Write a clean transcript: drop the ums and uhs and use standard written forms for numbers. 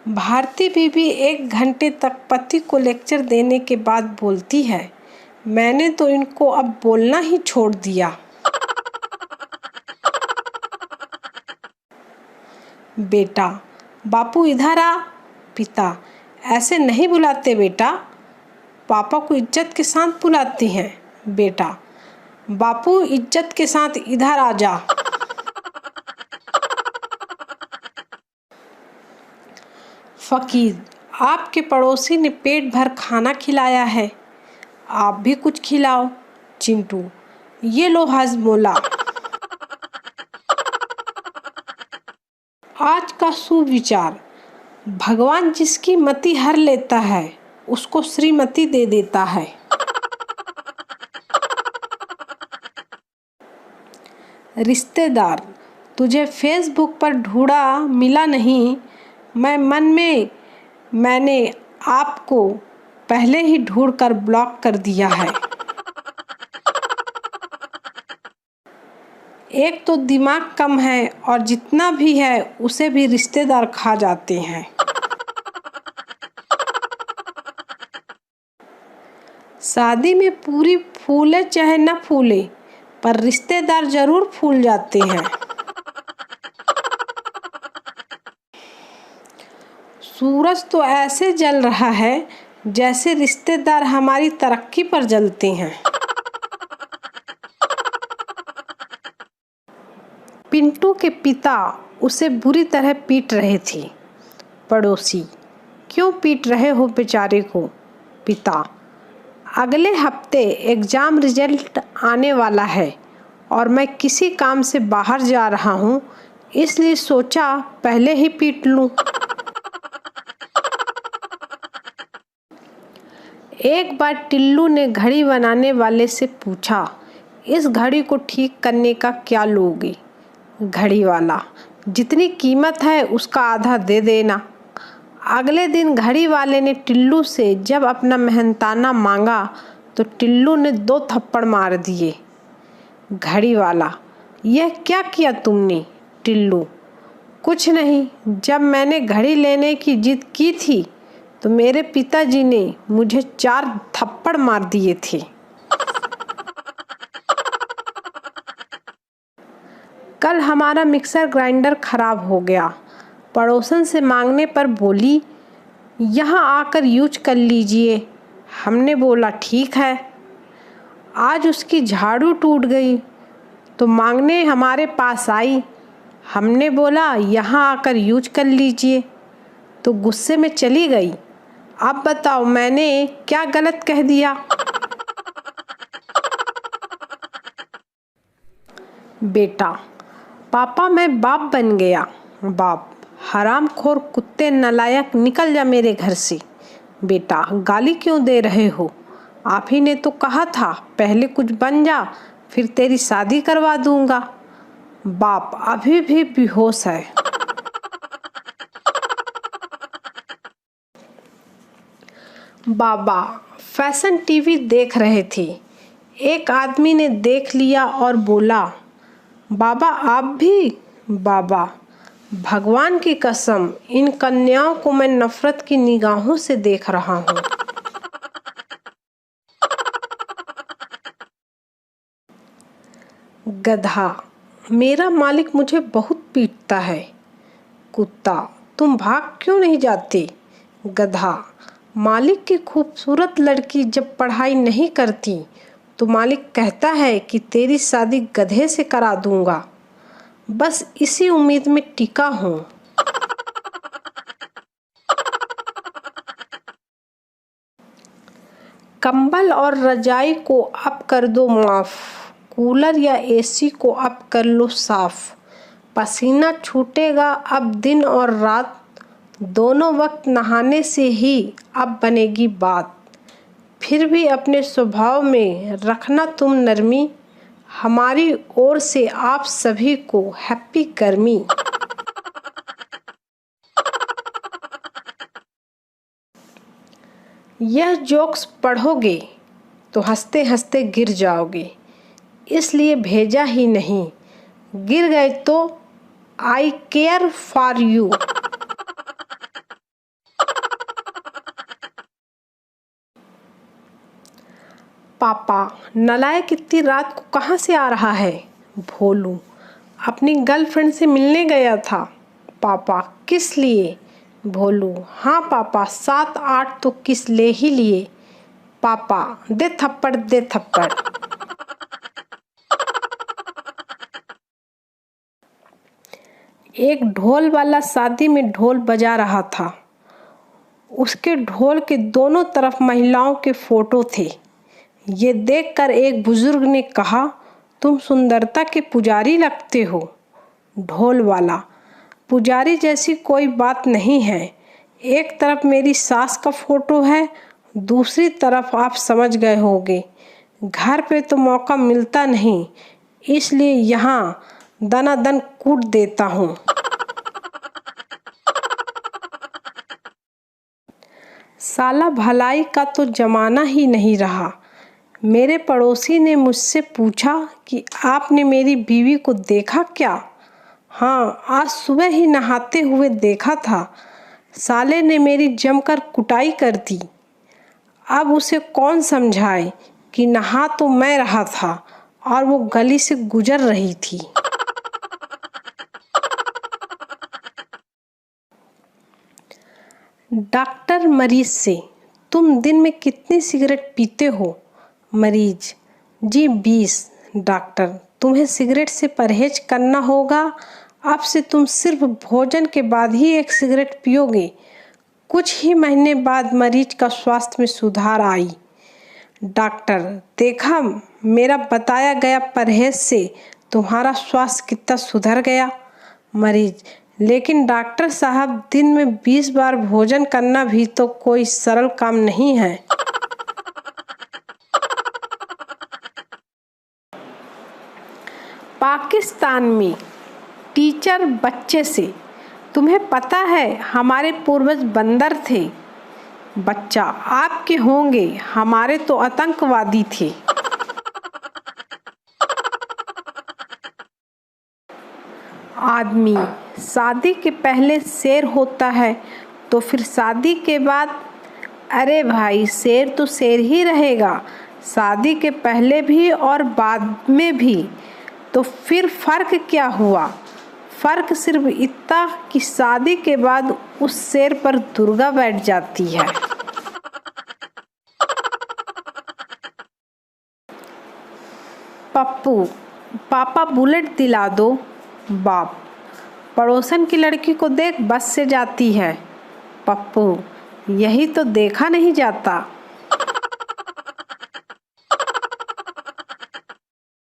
भारती बीवी 1 घंटे तक पति को लेक्चर देने के बाद बोलती है, मैंने तो इनको अब बोलना ही छोड़ दिया। बेटा, बापू इधर आ। पिता, ऐसे नहीं बुलाते बेटा, पापा को इज्जत के साथ बुलाती हैं। बेटा, बापू इज्जत के साथ इधर आ जा। फकीर, आपके पड़ोसी ने पेट भर खाना खिलाया है, आप भी कुछ खिलाओ। चिंटू, ये लो हाजमोला। आज का सुविचार, भगवान जिसकी मति हर लेता है उसको श्रीमती दे देता है। रिश्तेदार, तुझे फेसबुक पर ढूंढा मिला नहीं, मैंने आपको पहले ही ढूंढकर ब्लॉक कर दिया है। एक तो दिमाग कम है और जितना भी है उसे भी रिश्तेदार खा जाते हैं। शादी में पूरी फूले चाहे न फूले, पर रिश्तेदार जरूर फूल जाते हैं। सूरज तो ऐसे जल रहा है जैसे रिश्तेदार हमारी तरक्की पर जलते हैं। पिंटू के पिता उसे बुरी तरह पीट रहे थे। पड़ोसी, क्यों पीट रहे हो बेचारे को? पिता, अगले हफ्ते एग्ज़ाम रिजल्ट आने वाला है और मैं किसी काम से बाहर जा रहा हूँ, इसलिए सोचा पहले ही पीट लूँ। एक बार टिल्लू ने घड़ी बनाने वाले से पूछा, इस घड़ी को ठीक करने का क्या लोगे? घड़ी वाला, जितनी कीमत है उसका आधा दे देना। अगले दिन घड़ी वाले ने टिल्लू से जब अपना मेहनताना मांगा तो टिल्लू ने 2 थप्पड़ मार दिए। घड़ी वाला, यह क्या किया तुमने? टिल्लू, कुछ नहीं, जब मैंने घड़ी लेने की जिद की थी तो मेरे पिताजी ने मुझे 4 थप्पड़ मार दिए थे। कल हमारा मिक्सर ग्राइंडर खराब हो गया, पड़ोसन से मांगने पर बोली, यहाँ आकर यूज कर लीजिए। हमने बोला ठीक है। आज उसकी झाड़ू टूट गई तो मांगने हमारे पास आई, हमने बोला यहाँ आकर यूज कर लीजिए, तो गुस्से में चली गई। अब बताओ मैंने क्या गलत कह दिया? बेटा, पापा मैं बाप बन गया। बाप, हरामखोर कुत्ते नालायक, निकल जा मेरे घर से। बेटा, गाली क्यों दे रहे हो? आप ही ने तो कहा था पहले कुछ बन जा फिर तेरी शादी करवा दूंगा। बाप अभी भी बेहोश है। बाबा फैशन टीवी देख रहे थे, एक आदमी ने देख लिया और बोला, बाबा आप भी? बाबा, भगवान की कसम, इन कन्याओं को मैं नफरत की निगाहों से देख रहा हूँ। गधा, मेरा मालिक मुझे बहुत पीटता है। कुत्ता, तुम भाग क्यों नहीं जाते? गधा, मालिक की खूबसूरत लड़की जब पढ़ाई नहीं करती तो मालिक कहता है कि तेरी शादी गधे से करा दूंगा, बस इसी उम्मीद में टिका हूँ। कंबल और रजाई को अब कर दो माफ़, कूलर या एसी को अब कर लो साफ। पसीना छूटेगा अब दिन और रात, दोनों वक्त नहाने से ही अब बनेगी बात। फिर भी अपने स्वभाव में रखना तुम नरमी, हमारी ओर से आप सभी को हैप्पी गर्मी। यह जोक्स पढ़ोगे तो हंसते हंसते गिर जाओगे, इसलिए भेजा ही नहीं, गिर गए तो आई केयर फॉर यू। पापा, नालायक इतनी रात को कहाँ से आ रहा है? भोलू, अपनी गर्लफ्रेंड से मिलने गया था। पापा, किस लिए? भोलू, हाँ पापा, 7-8 तो किस ले ही लिए। पापा, दे थप्पड़ दे थप्पड़। एक ढोल वाला शादी में ढोल बजा रहा था। उसके ढोल के दोनों तरफ महिलाओं के फोटो थे। ये देखकर एक बुजुर्ग ने कहा, तुम सुंदरता के पुजारी लगते हो। ढोल वाला, पुजारी जैसी कोई बात नहीं है। एक तरफ मेरी सास का फोटो है, दूसरी तरफ आप समझ गए होंगे। घर पे तो मौका मिलता नहीं, इसलिए यहाँ दनादन कूट देता हूँ। साला भलाई का तो जमाना ही नहीं रहा। मेरे पड़ोसी ने मुझसे पूछा कि आपने मेरी बीवी को देखा क्या? हाँ, आज सुबह ही नहाते हुए देखा था। साले ने मेरी जमकर कुटाई कर दी। अब उसे कौन समझाए कि नहा तो मैं रहा था और वो गली से गुजर रही थी। डॉक्टर मरीज से, तुम दिन में कितनी सिगरेट पीते हो? मरीज, जी 20। डॉक्टर, तुम्हें सिगरेट से परहेज करना होगा। अब से तुम सिर्फ भोजन के बाद ही एक सिगरेट पियोगे। कुछ ही महीने बाद मरीज का स्वास्थ्य में सुधार आई। डॉक्टर, देखा, मेरा बताया गया परहेज से तुम्हारा स्वास्थ्य कितना सुधर गया। मरीज, लेकिन डॉक्टर साहब, दिन में 20 बार भोजन करना भी तो कोई सरल काम नहीं है। पाकिस्तान में टीचर बच्चे से, तुम्हें पता है हमारे पूर्वज बंदर थे? बच्चा, आपके होंगे, हमारे तो आतंकवादी थे। आदमी, शादी के पहले शेर होता है तो फिर शादी के बाद? अरे भाई, शेर तो शेर ही रहेगा, शादी के पहले भी और बाद में भी। तो फिर फर्क क्या हुआ? फर्क सिर्फ इतना कि शादी के बाद उस शेर पर दुर्गा बैठ जाती है। पप्पू, पापा बुलेट दिला दो। बाप, पड़ोसन की लड़की को देख, बस से जाती है। पप्पू, यही तो देखा नहीं जाता।